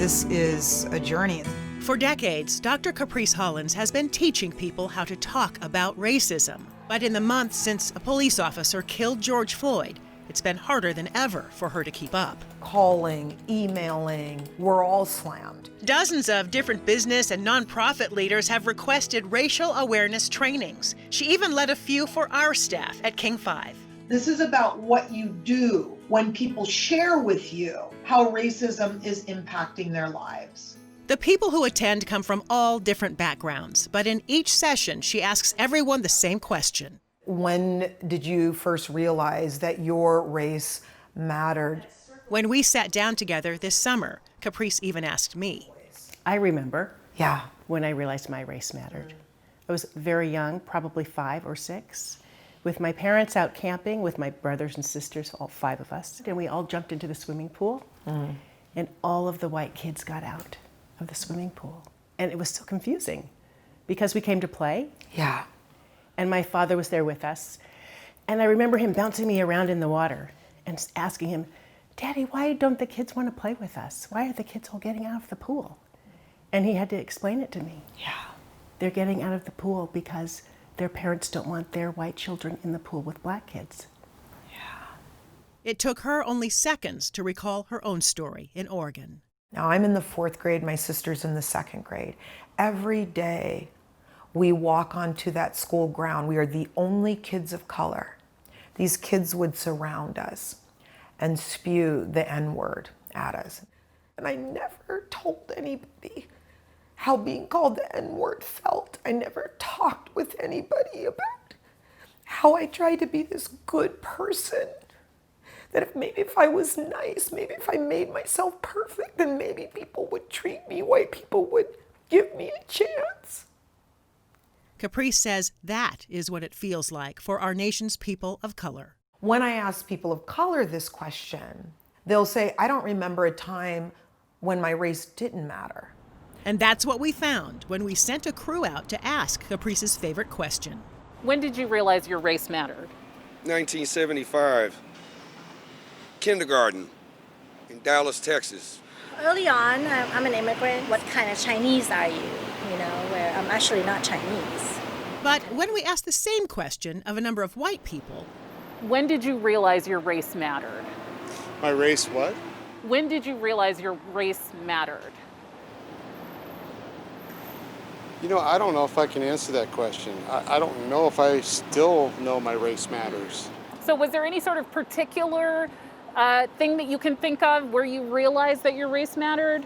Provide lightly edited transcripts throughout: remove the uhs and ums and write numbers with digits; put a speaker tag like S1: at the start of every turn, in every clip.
S1: This is a journey.
S2: For decades, Dr. Caprice Hollins has been teaching people how to talk about racism. But in the months since a police officer killed George Floyd, it's been harder than ever for her to keep up.
S1: Calling, emailing, we're all slammed.
S2: Dozens of different business and nonprofit leaders have requested racial awareness trainings. She even led a few for our staff at King 5.
S3: This is about what you do when people share with you how racism is impacting their lives.
S2: The people who attend come from all different backgrounds, but in each session, she asks everyone the same question.
S1: When did you first realize that your race mattered?
S2: When we sat down together this summer, Caprice even asked me.
S4: I remember
S1: Yeah.
S4: when I realized my race mattered. I was very young, probably 5 or 6, with my parents out camping with my brothers and sisters, all 5 of us, and we all jumped into the swimming pool, and all of the white kids got out of the swimming pool. And it was so confusing because we came to play,
S1: Yeah.
S4: and my father was there with us, and I remember him bouncing me around in the water and asking him, "Daddy, why don't the kids want to play with us? Why are the kids all getting out of the pool?" And he had to explain it to me.
S1: Yeah.
S4: They're getting out of the pool because their parents don't want their white children in the pool with black kids.
S2: It took her only seconds to recall her own story in Oregon.
S1: Now I'm in the 4th grade, my sister's in the 2nd grade. Every day we walk onto that school ground. We are the only kids of color. These kids would surround us and spew the N-word at us. And I never told anybody how being called the N-word felt. I never talked with anybody about how I tried to be this good person. That if I was nice, maybe if I made myself perfect, then maybe people would treat me, white people would give me a chance.
S2: Caprice says that is what it feels like for our nation's people of color.
S1: When I ask people of color this question, they'll say, I don't remember a time when my race didn't matter.
S2: And that's what we found when we sent a crew out to ask Caprice's favorite question.
S5: When did you realize your race mattered?
S6: 1975. Kindergarten in Dallas, Texas.
S7: Early on, I'm an immigrant. What kind of Chinese are you? Where I'm actually not Chinese.
S2: But when we asked the same question of a number of white people,
S5: When did you realize your race mattered?
S8: My race what?
S5: When did you realize your race mattered?
S8: I don't know if I can answer that question. I don't know if I still know my race matters.
S5: So was there any sort of particular thing that you can think of where you realized that your race mattered?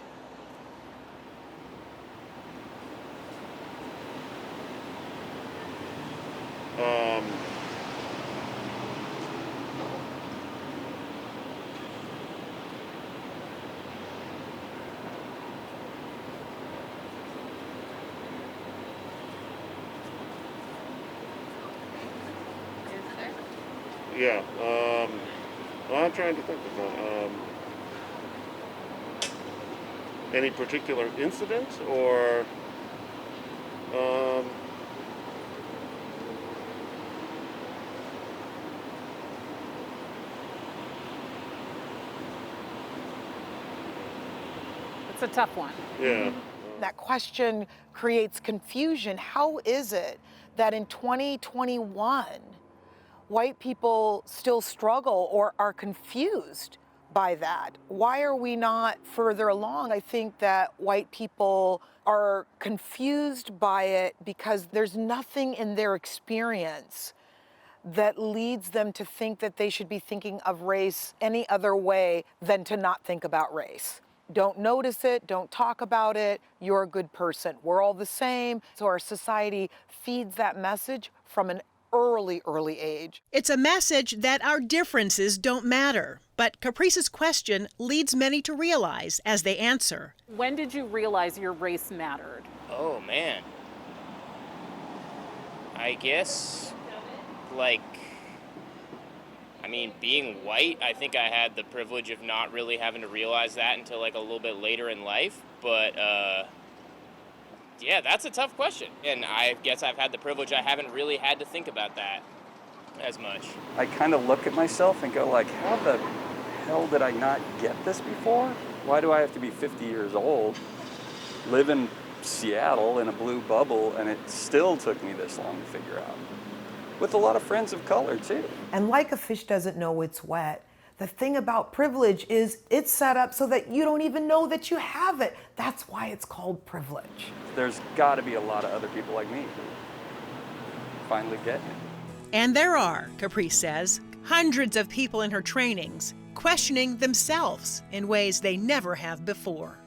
S8: Yeah. I'm trying to think of that. Any particular incident or
S5: It's a tough one.
S8: yeah.
S1: That question creates confusion. How is it that in 2021, white people still struggle or are confused by that? Why are we not further along? I think that white people are confused by it because there's nothing in their experience that leads them to think that they should be thinking of race any other way than to not think about race. Don't notice it, don't talk about it, you're a good person. We're all the same. So our society feeds that message from an early age.
S2: it's a message that our differences don't matter. But Caprice's question leads many to realize as they answer.
S5: When did you realize your race mattered?
S9: Oh, man. I guess, being white, I think I had the privilege of not really having to realize that until, a little bit later in life. But, yeah, that's a tough question. And I guess I've had the privilege I haven't really had to think about that as much.
S10: I kind of look at myself and go how the hell did I not get this before? Why do I have to be 50 years old, live in Seattle in a blue bubble, and it still took me this long to figure out? With a lot of friends of color, too.
S1: And like a fish doesn't know it's wet, the thing about privilege is it's set up so that you don't even know that you have it. That's why it's called privilege.
S10: There's got to be a lot of other people like me who finally get it.
S2: And there are, Caprice says, hundreds of people in her trainings questioning themselves in ways they never have before.